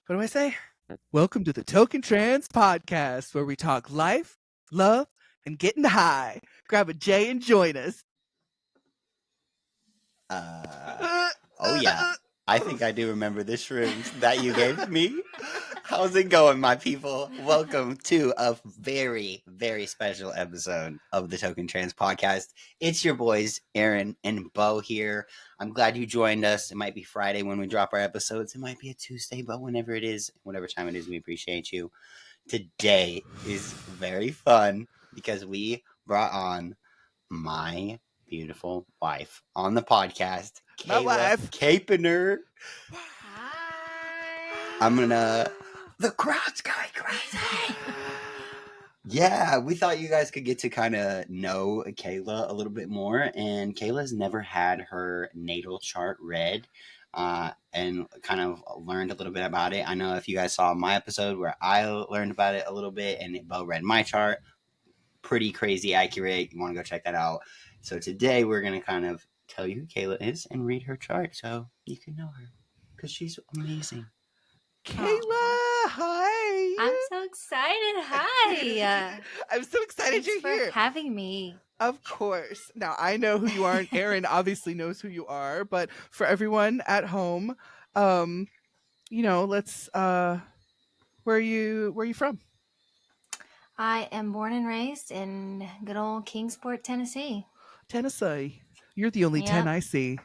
What do I say? Welcome to the Toke&Trans podcast, where we talk life, love, and getting high. Grab a J and join us. Oh yeah, I think I do remember the shrooms that you gave me. How's it going, my people? Welcome to a very, very special episode of the Toke&Trans podcast. It's your boys, Aaron and Beau here. I'm glad you joined us. It might be Friday when we drop our episodes. It might be a Tuesday, but whenever it is, whatever time it is, we appreciate you. Today is very fun because we brought on my beautiful wife on the podcast, My Kayla wife. CAPENER. Hi. The crowd's going crazy. Yeah, we thought you guys could get to kind of know Kayla a little bit more, and Kayla's never had her natal chart read, and kind of learned a little bit about it. I know if you guys saw my episode where I learned about it a little bit, and Beau read my chart, pretty crazy accurate. You want to go check that out. So today we're going to kind of tell you who Kayla is and read her chart so you can know her because she's amazing. Kayla, hi. I'm so excited. Hi. I'm so excited Thanks you're for here. having me. Of course. Now, I know who you are, and Aaron obviously knows who you are, but for everyone at home, let's where are you from? I am born and raised in good old Kingsport, Tennessee. Tennessee. You're the only 10 Yep. I see.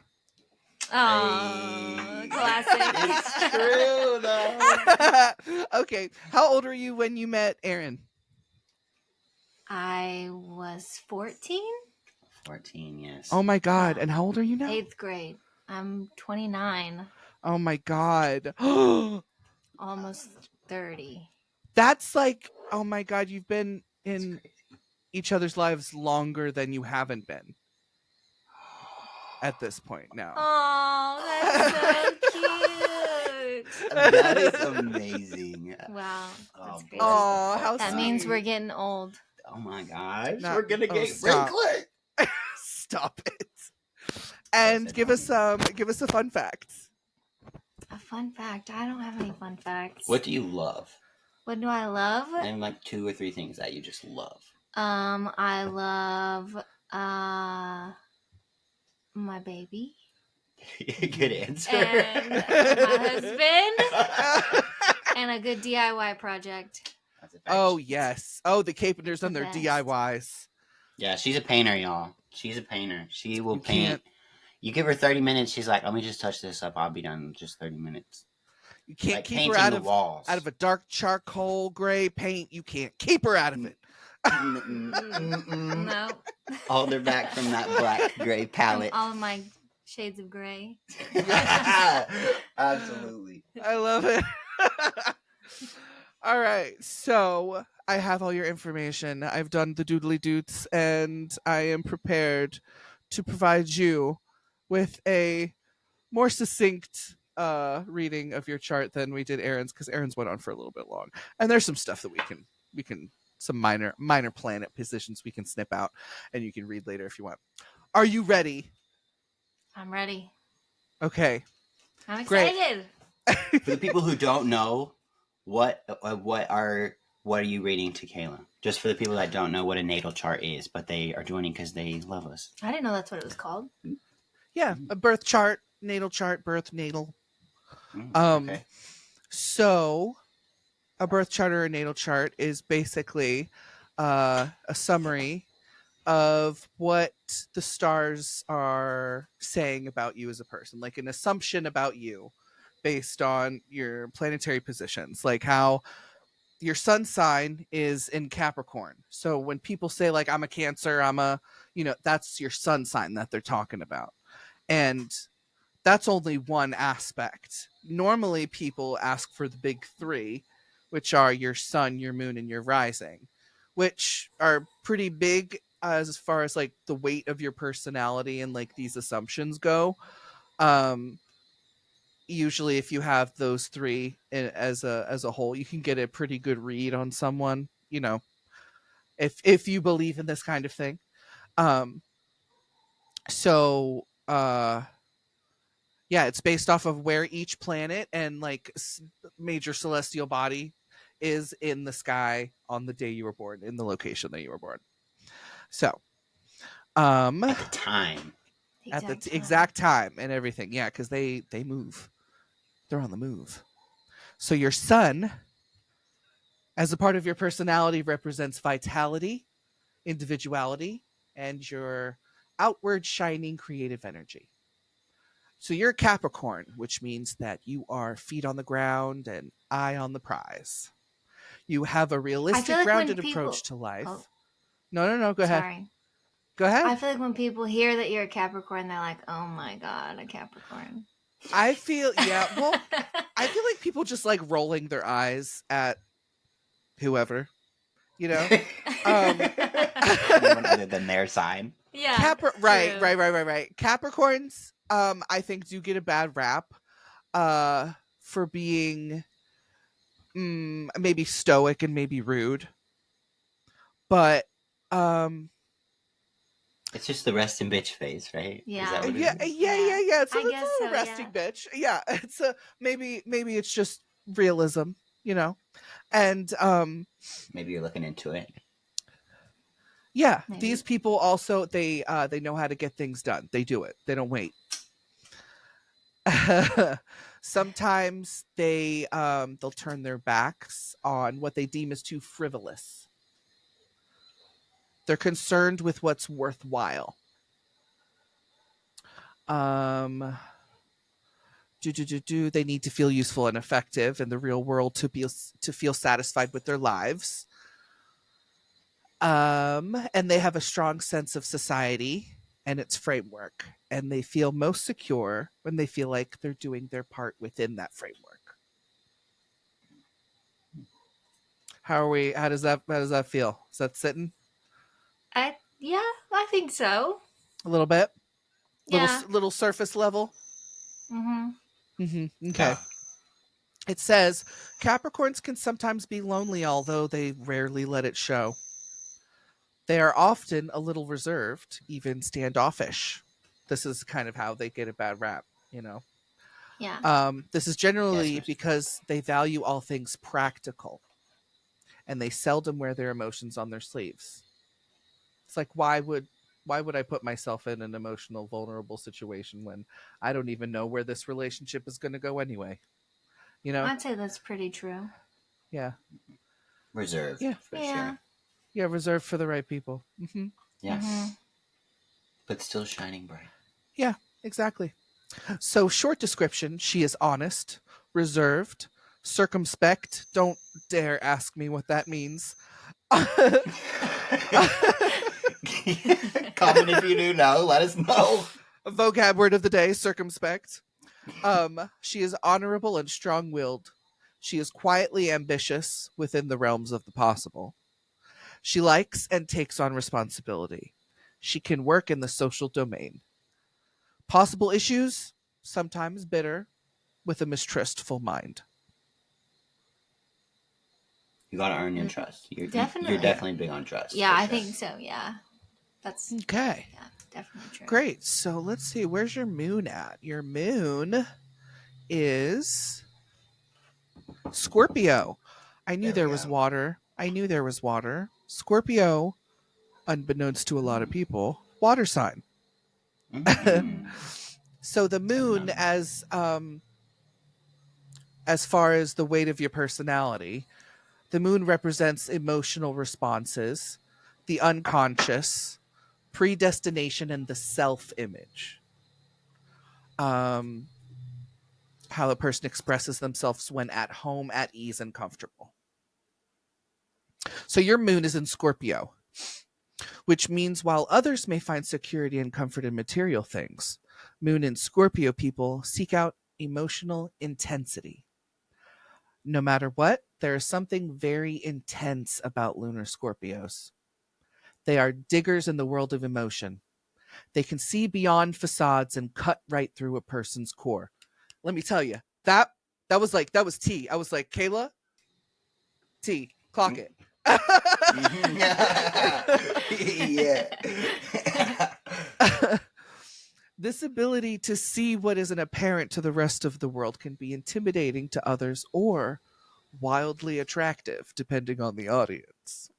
Oh, Hey. classic. It's true, though. Okay. How old were you when you met Aaron? I was 14, 14, yes. Oh my God. And how old are you now? 8th grade. I'm 29, Oh my God. almost 30. That's like, oh my God, you've been in each other's lives longer than you haven't been at this point now. Oh, that's so cute. That is amazing. Wow. Oh, That's crazy. Aw, how That sweet. means we're getting old. Oh my gosh. Not- We're going to get stop. wrinkly. Stop it. And give us a fun fact. A fun fact. I don't have any fun facts. What do you love? What do I love? And like 2 or 3 things that you just love. I love my baby Good answer. and my husband and a good DIY project. That's a fact. Oh yes. Oh, the Capeners on The their best. DIYs. Yeah, she's a painter, y'all. She's a painter. She will You paint. can't- You give her 30 minutes, she's like, let me just touch this up. I'll be done in just 30 minutes. You can't Like keep painting her out the of walls. a dark charcoal gray paint. You can't keep her out of it. No. Hold her back from that black gray From palette. all of my shades of gray. Absolutely. I love it. All right. So I have all your information. I've done the doodly doots, and I am prepared to provide you with a more succinct reading of your chart than we did Aaron's, because Aaron's went on for a little bit long. And there's some stuff that we can some minor planet positions we can snip out, and you can read later if you want. Are you ready? I'm ready. Okay. I'm Great. excited. For the people who don't know, what are you reading to Kayla? Just for the people that don't know what a natal chart is, but they are joining because they love us. I didn't know that's what it was called. Yeah, a birth chart, natal chart, birth, natal. Okay. So, a birth chart or a natal chart is basically a summary of what the stars are saying about you as a person, like an assumption about you based on your planetary positions, like how your sun sign is in Capricorn. So when people say like I'm a Cancer, that's your sun sign that they're talking about. And that's only one aspect. Normally people ask for the big 3, which are your sun, your moon, and your rising, which are pretty big as far as like the weight of your personality and like these assumptions go. Usually if you have those 3 as a whole, you can get a pretty good read on someone, if you believe in this kind of thing. Yeah, it's based off of where each planet and like major celestial body is in the sky on the day you were born, in the location that you were born. So, At the time. at the exact time and everything. Yeah, because they move. They're on the move. So your sun, as a part of your personality, represents vitality, individuality, and your outward shining creative energy. So you're a Capricorn, which means that you are feet on the ground and eye on the prize. You have a realistic, like grounded people... approach to life. Oh. No, go ahead. Sorry. Go ahead. I feel like when people hear that you're a Capricorn, they're like, oh my God, a Capricorn. I feel, yeah, well, I feel like people just like rolling their eyes at whoever, you know? Anyone other than their sign. Yeah. Right. Capricorns, I think do get a bad rap for being maybe stoic and maybe rude. But it's just the resting bitch face, right? Yeah. Is that what yeah. It's a little resting yeah. bitch. Yeah, it's a maybe it's just realism, you know. And maybe you're looking into it. Yeah, Maybe. These people also they know how to get things done. They do it. They don't wait. Sometimes they'll turn their backs on what they deem as too frivolous. They're concerned with what's worthwhile. They need to feel useful and effective in the real world to feel satisfied with their lives. And they have a strong sense of society and its framework, and they feel most secure when they feel like they're doing their part within that framework. How does that feel? Is that sitting? I think so. A little bit? Yeah. Little surface level? Okay. Yeah. It says Capricorns can sometimes be lonely, although they rarely let it show. They are often a little reserved, even standoffish. This is kind of how they get a bad rap, you know? Yeah. This is generally because they value all things practical, and they seldom wear their emotions on their sleeves. It's like, why would I put myself in an emotional, vulnerable situation when I don't even know where this relationship is going to go anyway? You know? I'd say that's pretty true. Yeah. Reserved. Yeah. For sure. Yeah, reserved for the right people. Mm-hmm. Yeah. But still shining bright. Yeah, exactly. So, short description, she is honest, reserved, circumspect. Don't dare ask me what that means. Comment if you do know. Let us know. A vocab word of the day, circumspect. She is honorable and strong-willed. She is quietly ambitious within the realms of the possible. She likes and takes on responsibility. She can work in the social domain. Possible issues, sometimes bitter, with a mistrustful mind. You gotta earn your trust. You're Definitely. You're definitely big on trust. Yeah, I think so. Yeah, that's okay. Yeah, definitely true. Great. So let's see. Where's your moon at? Your moon is Scorpio. I knew there was water. Scorpio, unbeknownst to a lot of people, water sign. Mm-hmm. So the moon, as far as the weight of your personality, the moon represents emotional responses, the unconscious, predestination, and the self-image. How a person expresses themselves when at home, at ease, and comfortable. So your moon is in Scorpio, which means while others may find security and comfort in material things, moon and Scorpio people seek out emotional intensity. No matter what, there is something very intense about lunar Scorpios. They are diggers in the world of emotion. They can see beyond facades and cut right through a person's core. Let me tell you, that was tea. I was like, Kayla, tea, clock it. Yeah. This ability to see what isn't apparent to the rest of the world can be intimidating to others or wildly attractive, depending on the audience.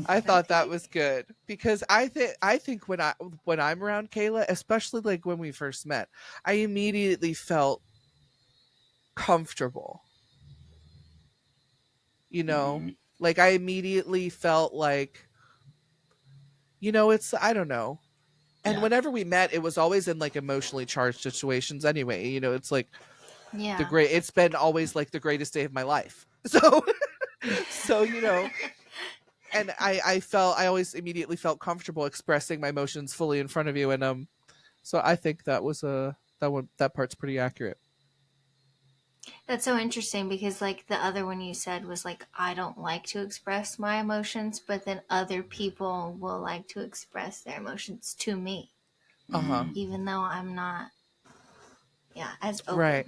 I thought that was good because I think when I'm around Kayla, especially like when we first met, I immediately felt comfortable. You know, Mhm. like I immediately felt like, it's I don't know. And Yeah. whenever we met, it was always in like emotionally charged situations anyway. It's like Yeah. it's been always like the greatest day of my life. So and I always immediately felt comfortable expressing my emotions fully in front of you, and so I think that part's pretty accurate. That's so interesting because, like, the other one you said was like, I don't like to express my emotions, but then other people will like to express their emotions to me, Uh-huh. even though I'm not, as open. Right.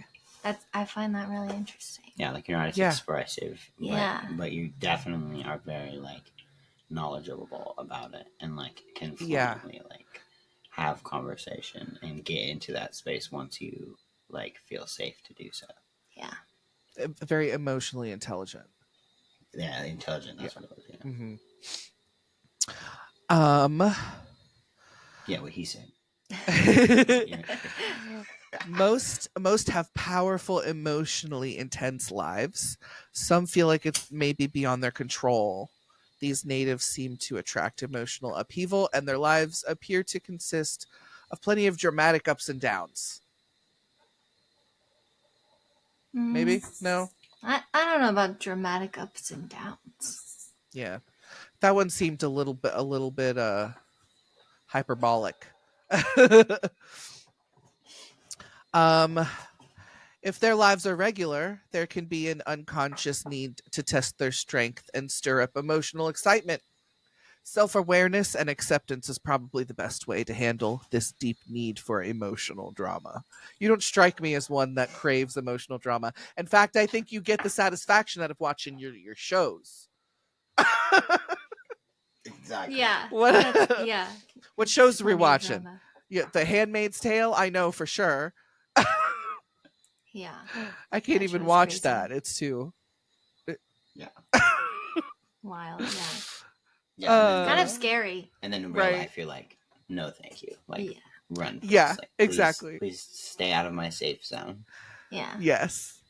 I find that really interesting. Yeah, like you're not as Yeah. expressive, Yeah. but you definitely are very like knowledgeable about it and like can Yeah. fluently like have conversation and get into that space once you like feel safe to do so. Yeah. Very emotionally intelligent. Yeah, intelligent. That's Yeah. what it was. Yeah. Mm-hmm. Um Yeah, what he said. most have powerful, emotionally intense lives. Some feel like it's maybe beyond their control. These natives seem to attract emotional upheaval, and their lives appear to consist of plenty of dramatic ups and downs. Maybe? No? I don't know about dramatic ups and downs. Yeah. That one seemed a little bit hyperbolic. um If their lives are regular, there can be an unconscious need to test their strength and stir up emotional excitement. Self awareness and acceptance is probably the best way to handle this deep need for emotional drama. You don't strike me as one that craves emotional drama. In fact, I think you get the satisfaction out of watching your shows. Exactly. Yeah. What, Yeah. what shows are we Plenty of watching? drama. Yeah, The Handmaid's Tale, I know for sure. Yeah. I can't That even show's watch crazy. that. It's too. Yeah. Wild. Yeah. Yeah. Kind of scary. And then in real Right. life, you're like, no, thank you. Like, Yeah. run. Please. Yeah, Like, exactly. Please stay out of my safe zone. Yeah. Yes.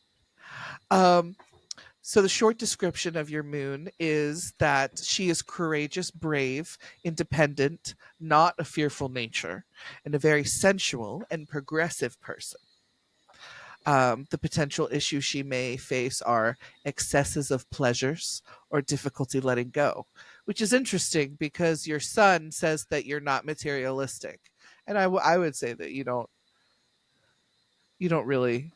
So the short description of your moon is that she is courageous, brave, independent, not a fearful nature, and a very sensual and progressive person. The potential issues she may face are excesses of pleasures or difficulty letting go, which is interesting because your son says that you're not materialistic, and I would say that you don't really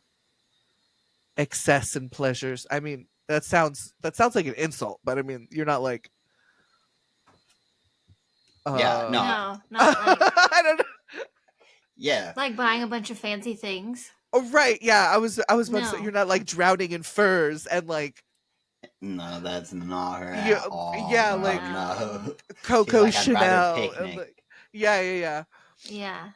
excess in pleasures. I mean, that sounds like an insult, but I mean, you're not like Yeah, no. No, not like I don't know. Yeah. like buying a bunch of fancy things. Oh, right, yeah. I was about to say No. you're not like drowning in furs and like No, that's not her yeah, at all. yeah, Bro. like No. She's Coco like, I'd rather Chanel and picnic. like yeah. Yeah.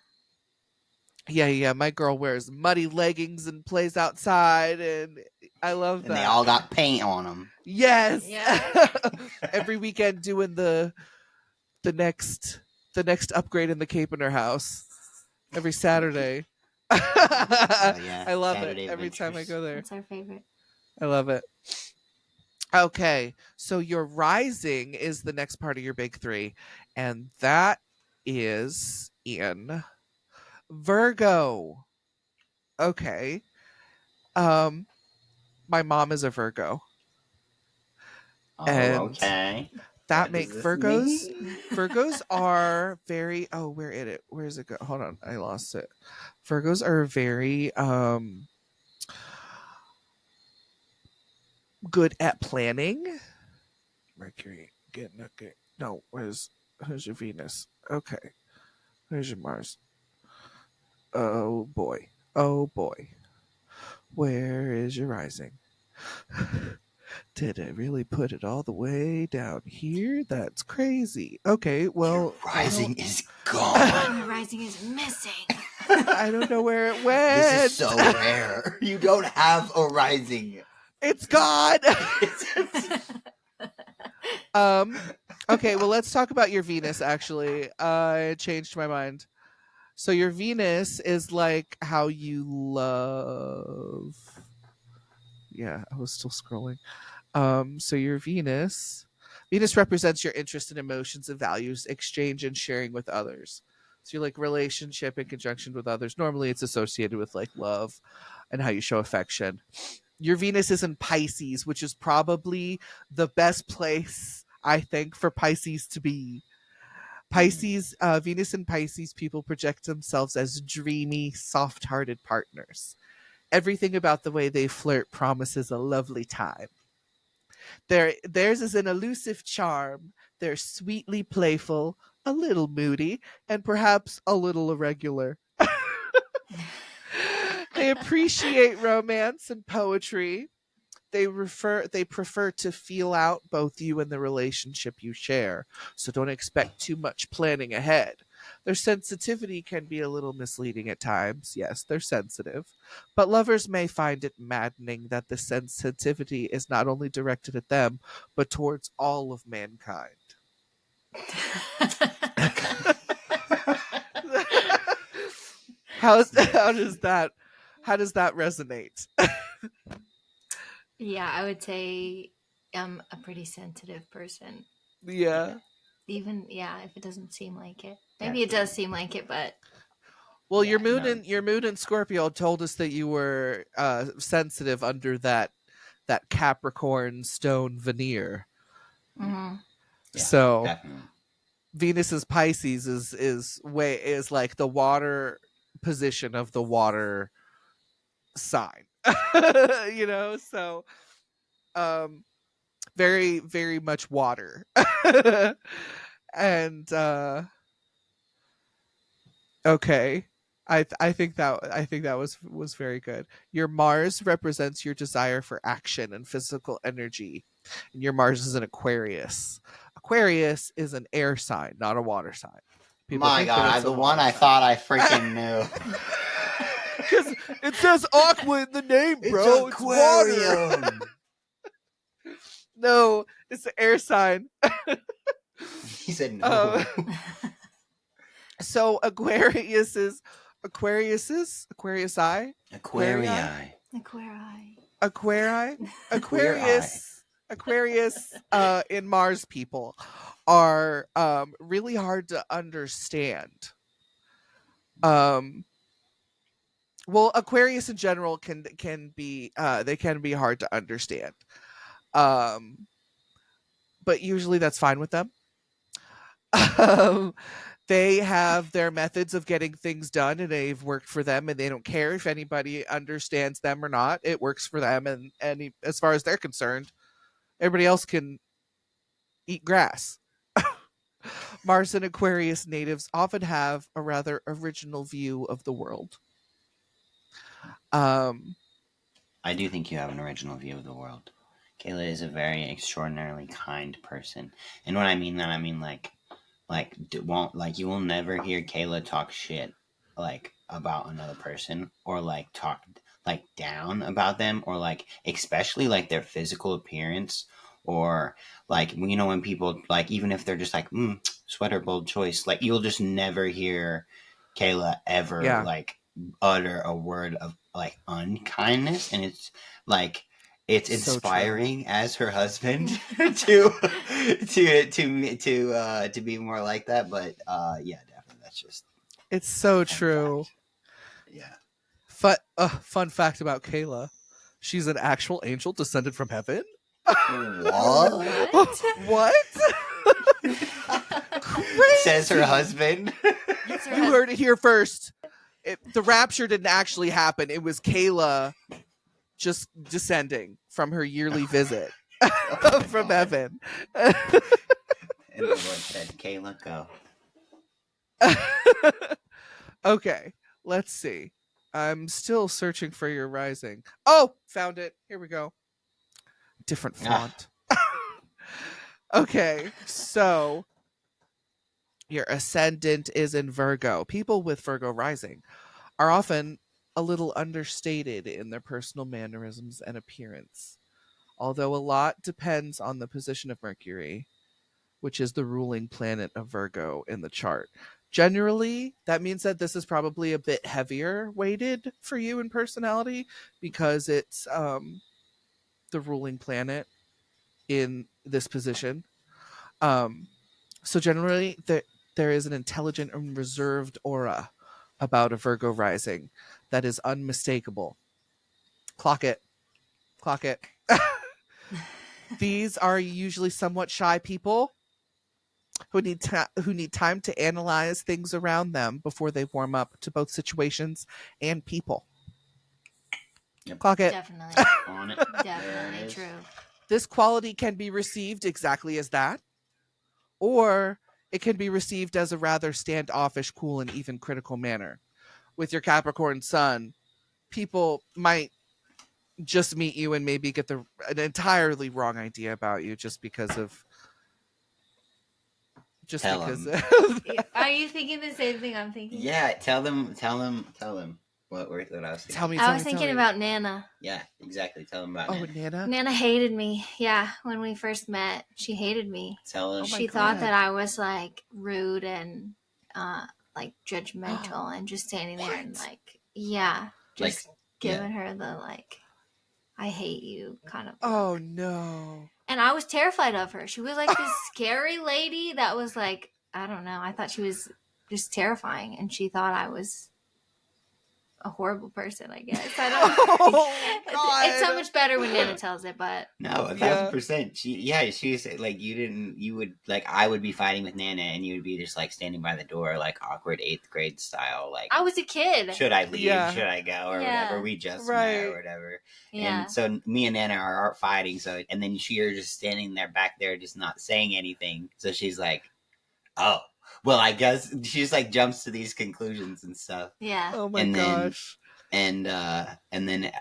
Yeah. My girl wears muddy leggings and plays outside, and I love And that. they all got paint on them. Yes. Yeah. Every weekend doing the next upgrade in the CAPENER house every Saturday. Yeah. I love Saturday it every time I adventures. go there. That's our favorite. I love it. Okay, so your rising is the next part of your big three, and that is in Virgo. Okay. My mom is a Virgo. Oh, And okay. that What make does this Virgos mean? Virgos are very where's it go? Hold on, I lost it. Virgos are very good at planning. Mercury, getting okay. No, where's your Venus? Okay. Where's your Mars? Oh boy. Oh boy. Where is your rising? Did I really put it all the way down here? That's crazy. Okay, Your well, rising is gone. The rising is missing. I don't know where it went. This is so rare. You don't have a rising. It's gone. Okay, well, let's talk about your Venus, actually. I changed my mind. So your Venus is like how you love. Yeah, I was still scrolling. So your Venus represents your interest in emotions and values, exchange and sharing with others. So your like relationship in conjunction with others. Normally it's associated with like love and how you show affection. Your Venus is in Pisces, which is probably the best place I think for Pisces to be. Pisces, Venus and Pisces people project themselves as dreamy, soft-hearted partners. Everything about the way they flirt promises a lovely time. Theirs is an elusive charm. They're sweetly playful, a little moody, and perhaps a little irregular. They appreciate romance and poetry. They prefer to feel out both you and the relationship you share, so don't expect too much planning ahead. Their sensitivity can be a little misleading at times. Yes, they're sensitive, but lovers may find it maddening that the sensitivity is not only directed at them but towards all of mankind. how does that resonate? Yeah, I would say I'm a pretty sensitive person. Yeah. Even if it doesn't seem like it. Maybe it does seem like it, but Well, yeah, your moon in Scorpio told us that you were sensitive under that Capricorn stone veneer. mm-hmm. Yeah, So definitely. Venus's Pisces is like the water position of the water sign. So very very much water. And okay. I think that was very good. Your Mars represents your desire for action and physical energy. And your Mars is an Aquarius. Aquarius is an air sign, not a water sign. People My think that God, it's a the one water I sign. thought I freaking knew. Because it says aqua in the name, bro. It's water. No, it's the air sign. He said no. So Aquarius is Aquarius Eye. Aquarii. Aquarius in Mars people are really hard to understand. Well, Aquarius in general can be they can be hard to understand. But usually that's fine with them. They have their methods of getting things done and they've worked for them, and they don't care if anybody understands them or not. It works for them, and as far as they're concerned, everybody else can eat grass. Mars and Aquarius natives often have a rather original view of the world. I do think you have an original view of the world. Kayla is a very extraordinarily kind person, and when I mean that, I mean you will never hear Kayla talk shit like about another person, or like talk like down about them, or like especially like their physical appearance, or like when people like, even if they're just like sweater bold choice, like you'll just never hear Kayla ever like utter a word of like unkindness, and it's like it's inspiring so as her husband to be more like that. But yeah, definitely, that's just it's so true. Fact. Yeah. Fun fact about Kayla: she's an actual angel descended from heaven. What? What? Says her husband. You heard it here first. The rapture didn't actually happen. It was Kayla just descending from her yearly visit from heaven. And the Lord said, Kayla, go. Okay, let's see. I'm still searching for your rising. Oh, found it. Here we go. different Ah. font. Okay, so your ascendant is in Virgo. People with Virgo rising are often a little understated in their personal mannerisms and appearance. Although a lot depends on the position of Mercury, which is the ruling planet of Virgo in the chart. Generally, that means that this is probably a bit heavier weighted for you in personality because it's the ruling planet in this position. So generally, there is an intelligent and reserved aura about a Virgo rising that is unmistakable. Clock it. Clock it. These are usually somewhat shy people who need time to analyze things around them before they warm up to both situations and people. Yep. Clock it. Definitely. On it. Definitely There it is. true. This quality can be received exactly as that, or it can be received as a rather standoffish, cool, and even critical manner. With your Capricorn sun, people might just meet you and maybe get an entirely wrong idea about you just because of Tell 'em. Are you thinking the same thing I'm thinking? Yeah, tell them what I was thinking. Tell me. I was thinking about Nana. Yeah, exactly. Tell them about Oh, Nana. Nana. Nana hated me. Yeah, when we first met, she hated me. Tell them. Oh my She thought God. that I was like rude and like judgmental and just standing there and What? like, yeah, just Like, giving her the like, I hate you kind of look. Oh no. And I was terrified of her. She was like this scary lady that was like, I don't know. I thought she was just terrifying, and she thought I was a horrible person, I guess. I don't know. Oh, It's so God. much better when Nana tells it, but No, Yeah. 1,000%. She was like, you would, like, I would be fighting with Nana and you would be just like standing by the door, like awkward 8th grade style. Like, I was a kid. should I leave? Yeah. Should I go? Or Yeah. whatever. We just met Right. or whatever. Yeah. And so me and Nana are fighting. So, and then you're just standing there back there, just not saying anything. So she's like, oh, well, I guess she just like jumps to these conclusions and stuff. Yeah. Oh my And then- gosh. And then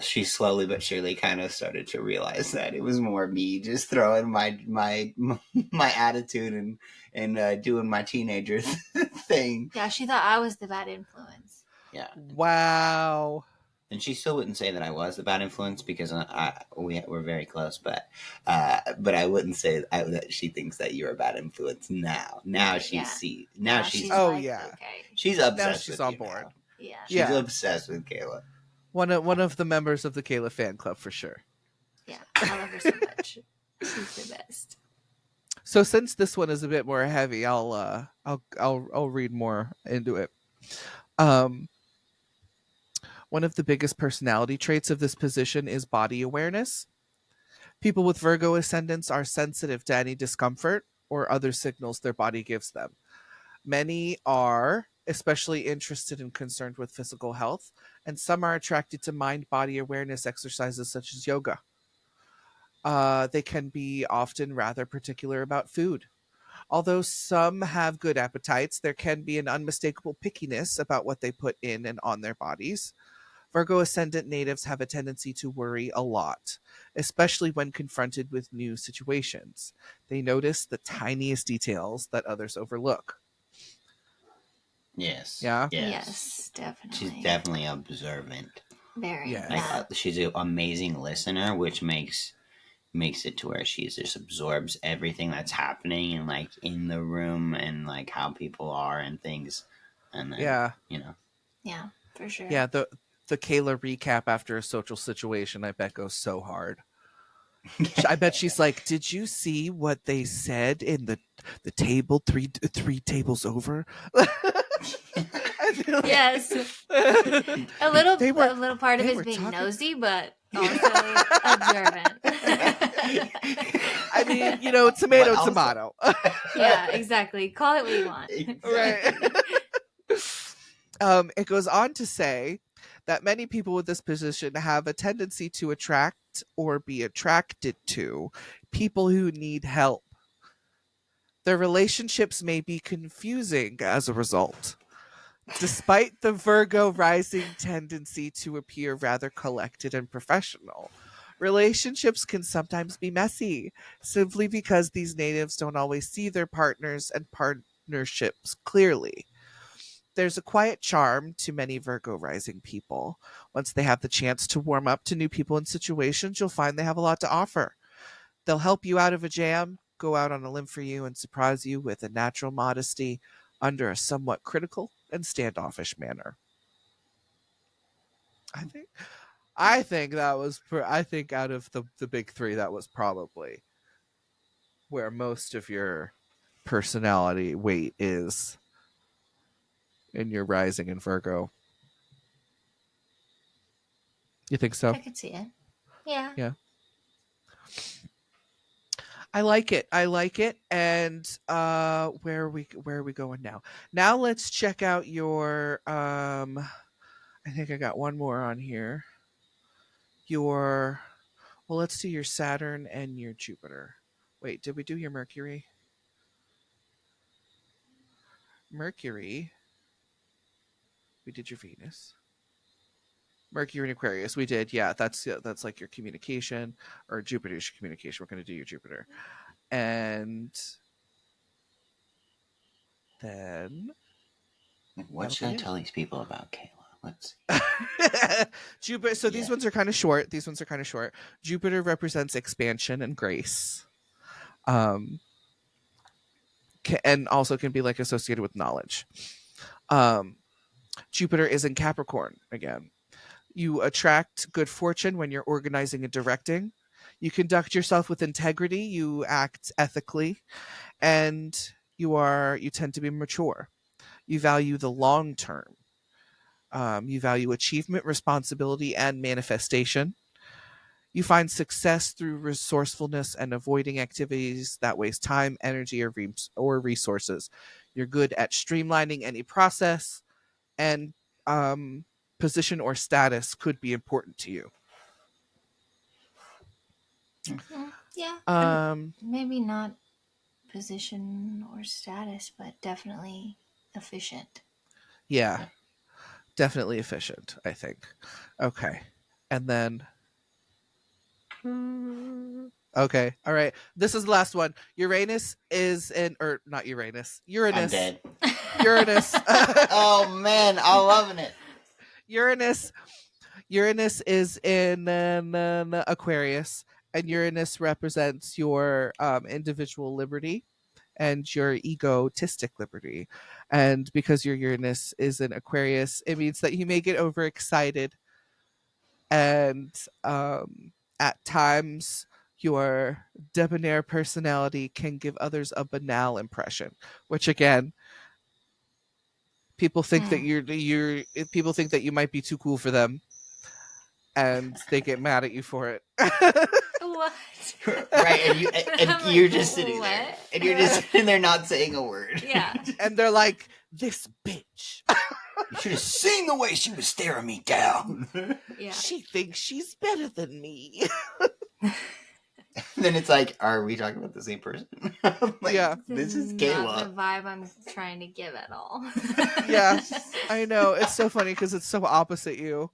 she slowly but surely kind of started to realize that it was more me just throwing my attitude and doing my teenager thing. Yeah, she thought I was the bad influence. Yeah, Wow. and she still wouldn't say that I was the bad influence because we're very close, but I wouldn't say that she thinks that you're a bad influence now. Now she Yeah. sees. Now she's Oh, yeah. Okay. she's obsessed. Now she's with on you board. now. Yeah. She's Yeah. obsessed with Kayla. One of the members of the Kayla fan club for sure. Yeah. I love her so much. She's the best. So since this one is a bit more heavy, I'll read more into it. One of the biggest personality traits of this position is body awareness. People with Virgo ascendants are sensitive to any discomfort or other signals their body gives them. Many are especially interested and concerned with physical health, and some are attracted to mind-body awareness exercises such as yoga. They can be often rather particular about food. Although some have good appetites, there can be an unmistakable pickiness about what they put in and on their bodies. Virgo ascendant natives have a tendency to worry a lot, especially when confronted with new situations. They notice the tiniest details that others overlook. Yes. Yeah? Yes, definitely. She's definitely observant. Very. Yeah. Yeah. She's an amazing listener, which makes it to where she just absorbs everything that's happening and like in the room and like how people are and things. And then, Yeah. Yeah, for sure. Yeah, the Kayla recap after a social situation, I bet, goes so hard. I bet she's like, did you see what they said in the table three tables over? I feel like- Yes. A little part of they it were is being talking- nosy, but also observant. I mean, But tomato, also- tomato. Yeah, exactly. Call it what you want. Right. It goes on to say that many people with this position have a tendency to attract or be attracted to people who need help. Their relationships may be confusing as a result. Despite the Virgo rising tendency to appear rather collected and professional, Relationships can sometimes be messy, simply because these natives don't always see their partners and partnerships clearly. There's a quiet charm to many Virgo rising people. Once they have the chance to warm up to new people and situations, you'll find they have a lot to offer. They'll help you out of a jam, go out on a limb for you, and surprise you with a natural modesty under a somewhat critical and standoffish manner. I think I think out of the big three, that was probably where most of your personality weight is in your rising in Virgo. You think so? I could see it. Yeah. Yeah. I like it. I like it. And where are we going now? Now let's check out your I think I got one more on here. Your well, let's do your Saturn and your Jupiter. Wait, did we do your Mercury? Mercury. We did your Venus. Mercury and Aquarius. We did. Yeah, that's like your communication, or Jupiter's your communication. We're going to do your Jupiter. And then What should I tell these people about Kayla? Let's see. Jupiter. So these Yeah. ones are kind of short. Jupiter represents expansion and grace. And also can be like associated with knowledge. Jupiter is in Capricorn again. You attract good fortune when you're organizing and directing. You conduct yourself with integrity. You act ethically, and you tend to be mature. You value the long term. You value achievement, responsibility, and manifestation. You find success through resourcefulness and avoiding activities that waste time, energy, or resources. You're good at streamlining any process, and position or status could be important to you. Yeah. Maybe not position or status, but definitely efficient. Yeah, definitely efficient, I think. Okay. And then okay, all right. This is the last one. Uranus is in, or not Uranus. Uranus. I'm dead. Uranus. Oh man, I'm loving it. Uranus is in Aquarius, and Uranus represents your individual liberty and your egotistic liberty. And because your Uranus is in Aquarius, it means that you may get overexcited, and at times your debonair personality can give others a banal impression, which again, people think that people think that you might be too cool for them, and they get mad at you for it. What? Right, and I'm you're like, just sitting there, what? and you're just sitting there not saying a word. Yeah. And they're like, this bitch. You should have seen the way she was staring me down. Yeah. She thinks she's better than me. Then it's like, are we talking about the same person? Like, Yeah. This is not Kayla. the vibe I'm trying to give at all. Yeah, I know. It's so funny because it's so opposite you.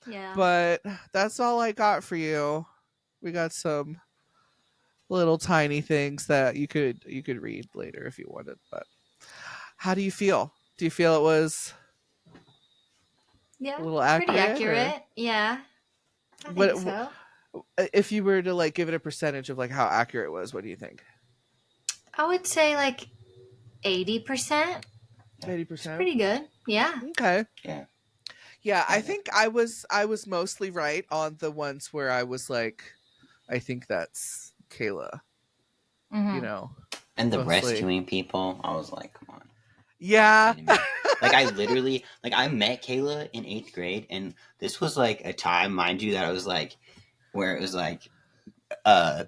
Yeah. But that's all I got for you. We got some little tiny things that you could read later if you wanted. But how do you feel? Do you feel it was Yeah. a little accurate? Pretty accurate. Yeah. I What- think so. If you were to like give it a percentage of like how accurate it was, what do you think? I would say like 80%. 80%. Pretty good. Yeah. Okay. Yeah. Yeah, I think I was mostly right on the ones where I was like, I think that's Kayla. Mhm. You know. And the Mostly. rescuing people, I was like, come on. Yeah. Like I literally, like I met Kayla in 8th grade, and this was like a time, mind you, that I was like, where it was like, I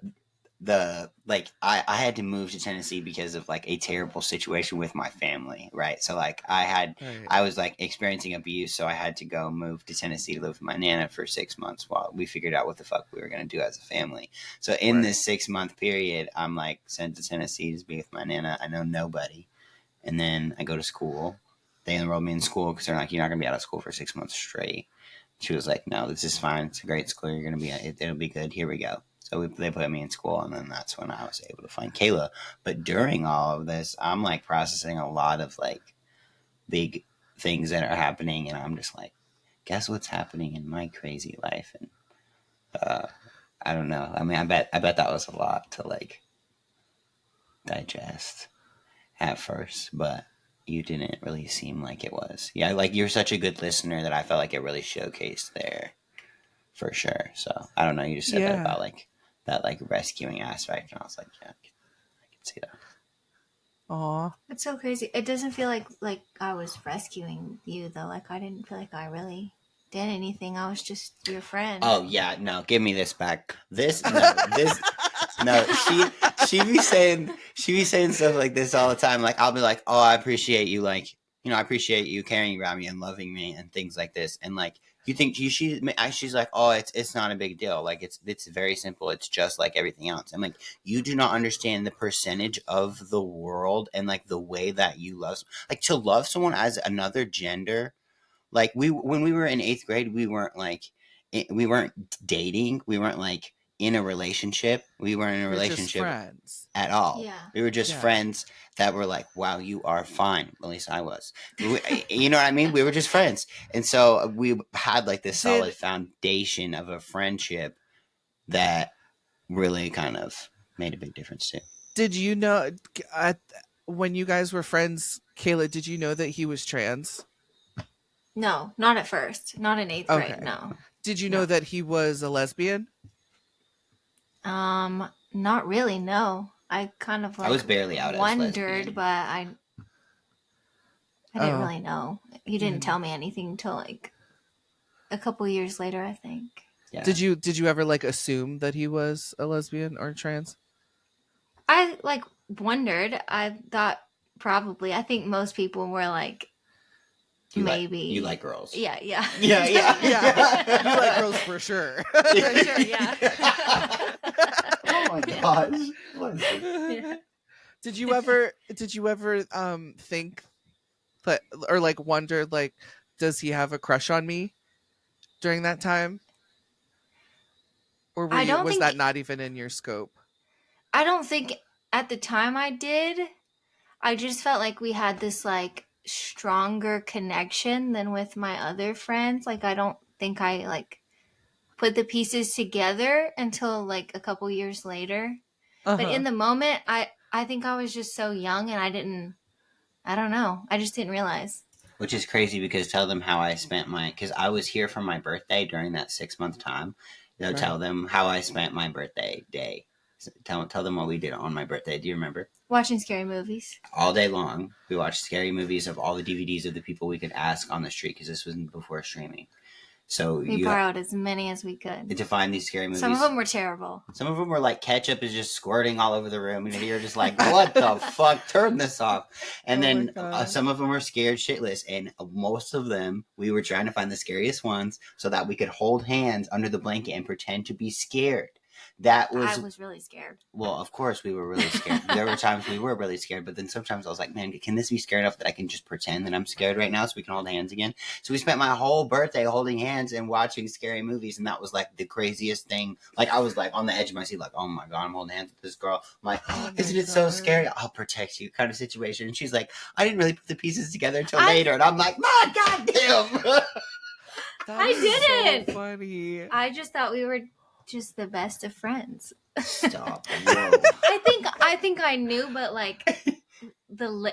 had to move to Tennessee because of like a terrible situation with my family, right? So like Right. I was like experiencing abuse, so I had to go move to Tennessee to live with my nana for 6 months while we figured out what the fuck we were gonna do as a family. So in Right. this 6-month period, I'm like sent to Tennessee to be with my nana. I know nobody, and then I go to school. They enrolled me in school because they're like, you're not gonna be out of school for 6 months straight. she was like, no, this is fine. It's a great school. You're going to be, it'll be good. Here we go. So they put me in school, and then that's when I was able to find Kayla. But during all of this, I'm like processing a lot of like big things that are happening, and I'm just like, guess what's happening in my crazy life? And I don't know. I mean, I bet that was a lot to like digest at first, but you didn't really seem like it was. Yeah, like you're such a good listener that I felt like it really showcased there for sure. So I don't know. You just said that about like that like rescuing aspect, and I was like, yeah, I can see that. Aw. It's so crazy. It doesn't feel like I was rescuing you though. Like I didn't feel like I really did anything. I was just your friend. Oh yeah, no, give me this back. This no, she be saying stuff like this all the time. Like I'll be like, oh, I appreciate you, like I appreciate you caring about me and loving me and things like this. And like you think she's like, oh, it's not a big deal. Like it's very simple. It's just like everything else. And like you do not understand the percentage of the world and like the way that you love, like to love someone as another gender. Like when we were in 8th grade, we weren't dating. We weren't like in a relationship. We weren't in a We're just relationship friends. at all. Yeah. We were just Yeah. friends that were like, wow, you are fine. At least I was. You know what I mean? We were just friends. And so we had like this solid foundation of a friendship that really kind of made a big difference too. Did you know when you guys were friends, Kayla, did you know that he was trans? No, not at first. Not in 8th Okay. grade. No. Did you know that he was a lesbian? Not really. No. I kind of like I was barely out as wondered, lesbian. but I didn't really know. He didn't tell me anything until like a couple years later, I think. Yeah. Did you ever like assume that he was a lesbian or trans? I like wondered. I thought probably. I think most people were like, maybe you like girls. Yeah. Yeah. You like girls for sure. For sure, yeah. Oh my gosh. What is this? Yeah. Did you ever think that, or like wonder, like, does he have a crush on me during that time? Or was that not even in your scope? I don't think at the time I did. I just felt like we had this like stronger connection than with my other friends. Like I don't think I like put the pieces together until like a couple years later. But in the moment, I think I was just so young and I don't know. I just didn't realize. Which is crazy because tell them how I spent because I was here for my birthday during that 6-month time. Right. Tell them how I spent my birthday day. Tell them what we did on my birthday. Do you remember? Watching scary movies. All day long. We watched scary movies of all the DVDs of the people we could ask on the street because this was before streaming. So we borrowed as many as we could to find these scary movies. Some of them were terrible. Some of them were like ketchup is just squirting all over the room, and you're just like, "What the fuck? Turn this off!" And then some of them were scared shitless, and most of them we were trying to find the scariest ones so that we could hold hands under the blanket and pretend to be scared. I was really scared. Well, of course we were really scared. There were times we were really scared, but then sometimes I was like, man, can this be scary enough that I can just pretend that I'm scared right now so we can hold hands again? So we spent my whole birthday holding hands and watching scary movies, and that was like the craziest thing. Like I was like on the edge of my seat, like, oh my God, I'm holding hands with this girl. I'm like, isn't it so scary? I'll protect you kind of situation. And she's like, I didn't really put the pieces together until later. And I'm like, my goddamn. I didn't. So funny. I just thought we were just the best of friends. Stop. Whoa. I think I knew, but like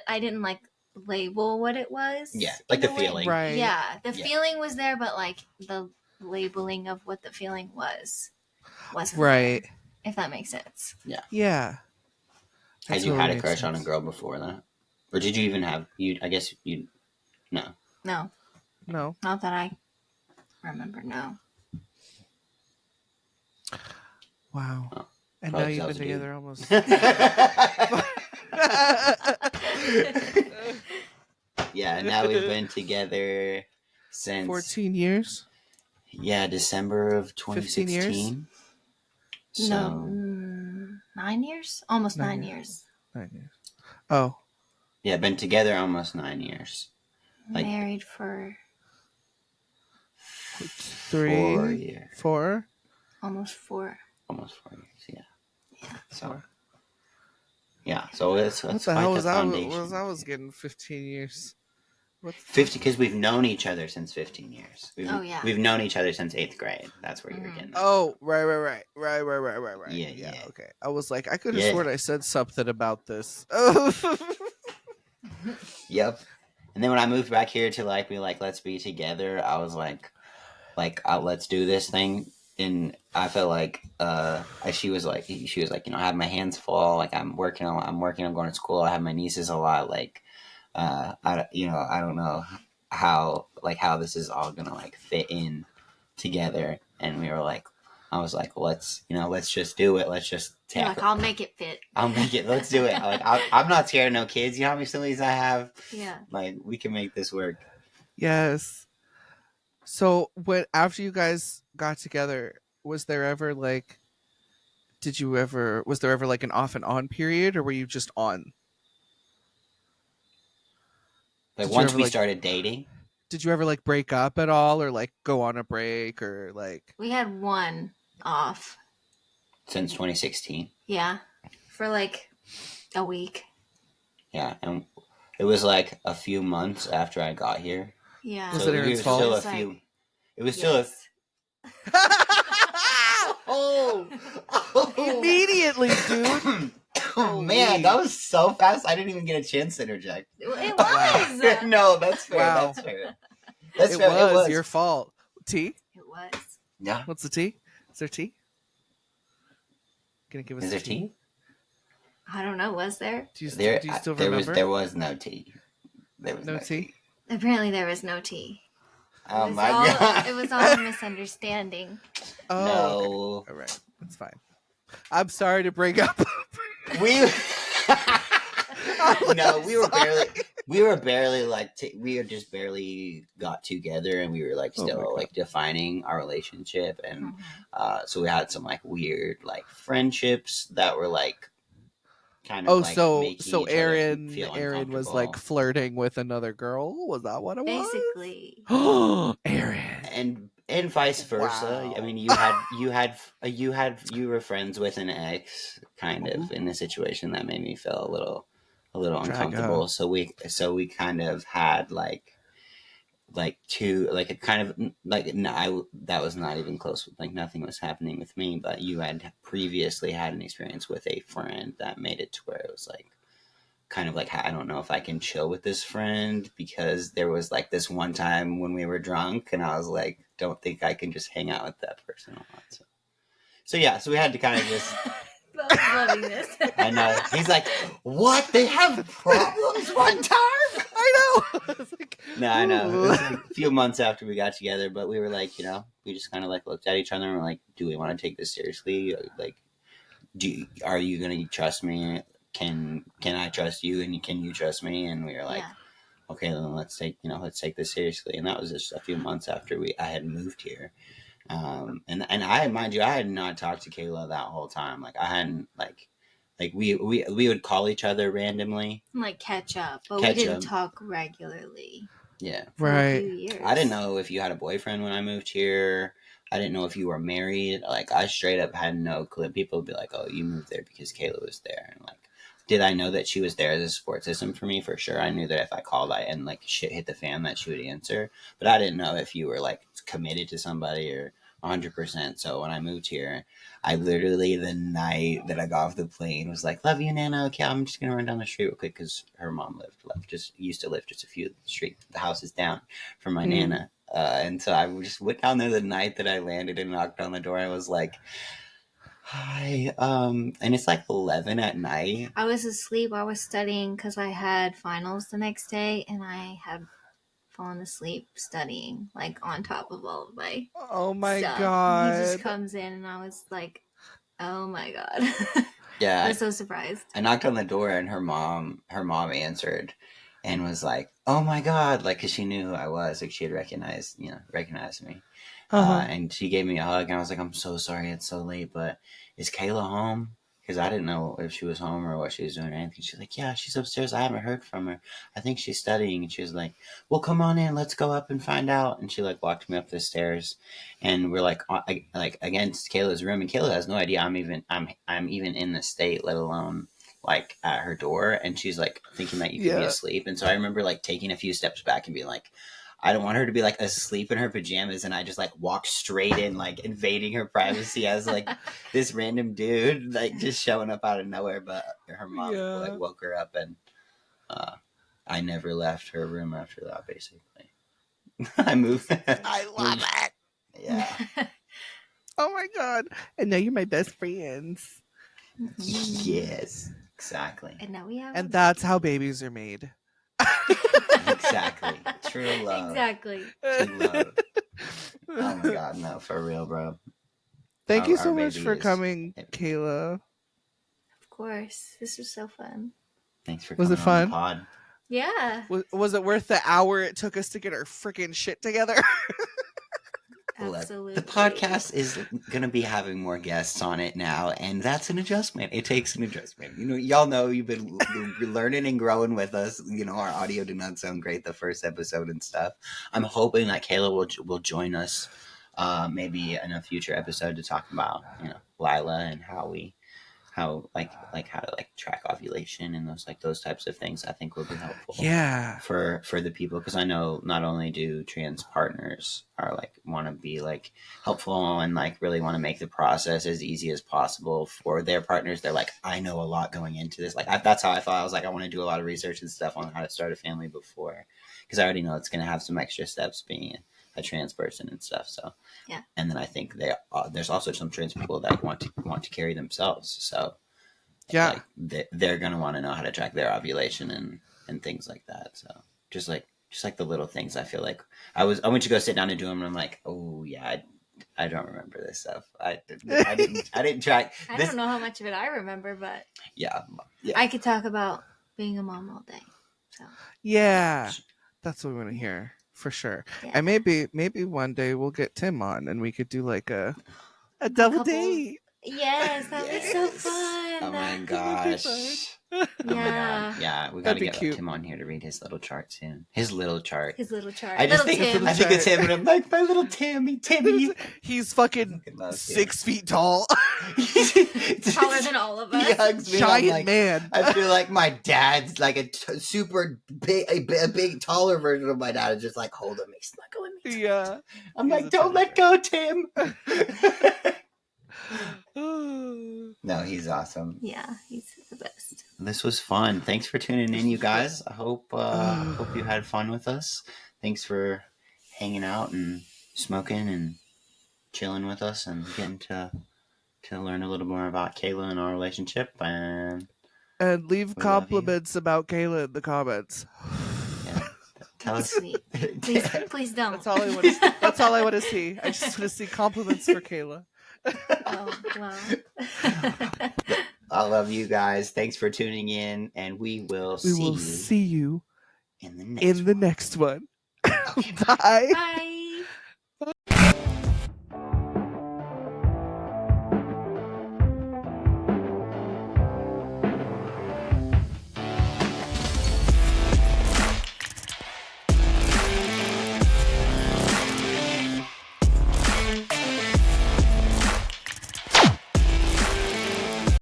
I didn't like label what it was. Yeah, like the feeling. Right. Yeah, the feeling was there, but like the labeling of what the feeling wasn't right there, if that makes sense. Yeah. Had you had a crush on a girl before that? Or did you even have I guess you no. No. Not that I remember, no. Wow. Oh, and now you've been together almost. Yeah, now we've been together since 14 years. Yeah, December of 2016. 15 years? So, no, 9 years? Almost 9 years. 9 years. Oh. Yeah, been together almost 9 years. Married for 4 3, years. 4. Almost 4. Almost 4 years, yeah. So, Four. yeah. So it's What the quite hell the was I? foundation. I was getting 15 years. What the 50, because we've known each other since 15 years. Oh, yeah. We've known each other since 8th grade. That's where you were getting that. Oh, right. Yeah. Okay. I was like, I could have Yeah. sworn I said something about this. Oh. Yep. And then when I moved back here to like be like, let's be together, I was like, let's do this thing. And I felt like she was like, I have my hands full. Like I'm working. I'm going to school. I have my nieces a lot. Like, I don't know how this is all gonna like fit in together. And we were like, I was like, let's just do it. Let's just You're like, I'll make it fit. I'll make it. Let's do it. Like I'm not scared of no kids. You know how many siblings I have? Yeah. Like we can make this work. Yes. So after you guys got together, was there ever like an off and on period, or were you just on? Like Did you once ever, we like- started dating, Did you ever like break up at all, or like go on a break, or like? We had one off. since 2016. Yeah. For like a week. Yeah, and it was like a few months after I got here. Yeah. Was it Aaron's fault? Still It a was like- few. It was still a. Yes. Oh! Immediately, dude. Oh man, that was so fast. I didn't even get a chance to interject. It was. No, that's fair. Wow. That's fair. That's It fair. was your fault. T? It was. Yeah. What's the T? Is there tea? Can you give us Is the there tea? I don't know. Was there? Do you There still remember? there was no tea. There was No tea? Apparently, there was no tea. Oh It was my all- god. It was all a misunderstanding. Oh, No. okay. All right. That's fine. I'm sorry to break up. We No, we were sorry. barely like we had just barely got together, and we were like Oh my still God. like defining our relationship, and Mhm. so we had some like weird like friendships that were like kind of Oh, like so making so each other Aaron feel was like uncomfortable. flirting with another girl? Was that what it was? Basically. Aaron. and vice versa. Wow. I mean, you were friends with an ex, kind of in a situation that made me feel a little Drag uncomfortable. up. So we kind of had like two like a kind of like no, that was not even close. Like nothing was happening with me, but you had previously had an experience with a friend that made it to where it was like kind of like, I don't know if I can chill with this friend, because there was like this one time when we were drunk and I was like, don't think I can just hang out with that person a lot. So yeah, so we had to kind of just, Bill's loving this. I know. He's like, what? They have problems one time? I know. It's like, No, I know. It ooh. was like a few months after we got together, but we were like, we just kind of like looked at each other and were like, do we want to take this seriously? Like, are you going to trust me? Can I trust you, and can you trust me? And we were like, Yeah. okay, then let's take this seriously. And that was just a few months after I had moved here. And I, mind you, I had not talked to Kayla that whole time. Like I hadn't like we would call each other randomly. Like catch up, but Catch we didn't up. talk regularly. Yeah. For a Right. few years. I didn't know if you had a boyfriend when I moved here. I didn't know if you were married. Like I straight up had no clue. People would be like, "Oh, you moved there because Kayla was there," and like, did I know that she was there as a support system for me? For sure. I knew that if I called and like shit hit the fan, that she would answer. But I didn't know if you were like committed to somebody or 100%. So when I moved here, I literally, the night that I got off the plane, was like, "Love you, Nana. Okay, I'm just gonna run down the street real quick," because her mom used to live just a few streets, the houses down from my Nana. And so I just went down there the night that I landed and knocked on the door. And I was like, "Hi," and it's like 11 at night. I was asleep. I was studying because I had finals the next day, and I had fallen asleep studying, like on top of all of my Oh my stuff. God. He just comes in, and I was like, "Oh my God!" I Yeah, was so surprised. I knocked on the door and her mom answered and was like, "Oh my God," like, because she knew who I was, like she had recognized me. Uh-huh. And she gave me a hug, and I was like, "I'm so sorry it's so late, but is Kayla home?" because I didn't know if she was home or what she was doing or anything. She's like, yeah, she's upstairs. I haven't heard from her. I think she's studying. And she was like, well, come on in. Let's go up and find out. And she like walked me up the stairs, and we're like, like against Kayla's room, and Kayla has no idea I'm even in the state, let alone like at her door. And she's like thinking that you could be asleep. And so I remember like taking a few steps back and being like, I don't want her to be like asleep in her pajamas, and I just like walk straight in, like invading her privacy as like this random dude, like just showing up out of nowhere. But her mom like woke her up, and I never left her room after that. Basically, I moved. I love it. Yeah. Oh my god! And now you're my best friends. Yes, exactly. And now we have. And that's how babies are made. Exactly. True love. Exactly. True love. Oh my god, no, for real, bro. Thank you Our so much baby for is- coming, Kayla. Of course. This was so fun. Thanks for Was coming it fun? on the pod. Yeah. Was it worth the hour it took us to get our freaking shit together? Look, Absolutely. the podcast is going to be having more guests on it now, and that's an adjustment. It takes an adjustment. You know, y'all know you've been learning and growing with us. You know, our audio did not sound great the first episode and stuff. I'm hoping that Kayla will join us maybe in a future episode to talk about, you know, Lila and how to like track ovulation and those types of things. I think will be helpful. Yeah. For the people, because I know not only do trans partners are like want to be like helpful and like really want to make the process as easy as possible for their partners. They're like, I know a lot going into this. Like that's how I thought. I was like, I want to do a lot of research and stuff on how to start a family before, because I already know it's going to have some extra steps being a trans person and stuff. So yeah. And then I think there's also some trans people that want to carry themselves. So yeah, like they're gonna want to know how to track their ovulation and things like that. So just like the little things. I feel like I went to go sit down and do them, and I'm like, oh yeah, I don't remember this stuff. I didn't track. I don't know how much of it I remember, but yeah. I could talk about being a mom all day. So yeah, that's what we want to hear for sure. Yeah. And maybe one day we'll get Tim on, and we could do like a double couple- date. yes, that'd be so fun. Oh my That'd be gosh. Yeah. Oh my god. Yeah, we gotta That'd be get cute. Tim on here to read his little chart soon. His little chart. His little chart. I just Little think Tim. I think it's him, and I'm like, my little Timmy. He's fucking Fucking love 6 feet tall. Taller than all of us. He hugs me. Giant I'm like, man. I feel like my dad's like a super big, a big, taller version of my dad is just like, hold him, he's snuggling me. Yeah. I'm He's like, a don't let go, Tim. Oh. No, he's awesome. Yeah, he's the best. This was fun. Thanks for tuning in, you guys. I hope you had fun with us. Thanks for hanging out and smoking and chilling with us and getting to learn a little more about Kayla and our relationship. And Leave We love compliments about Kayla in the comments. yeah, tell us. Sweet. Please don't. That's all I want to. That's all I want to see. I just want to see compliments for Kayla. Oh, wow. I love you guys. Thanks for tuning in, and we will We see will you see you in the next in the one. next one. Okay, Bye. Bye.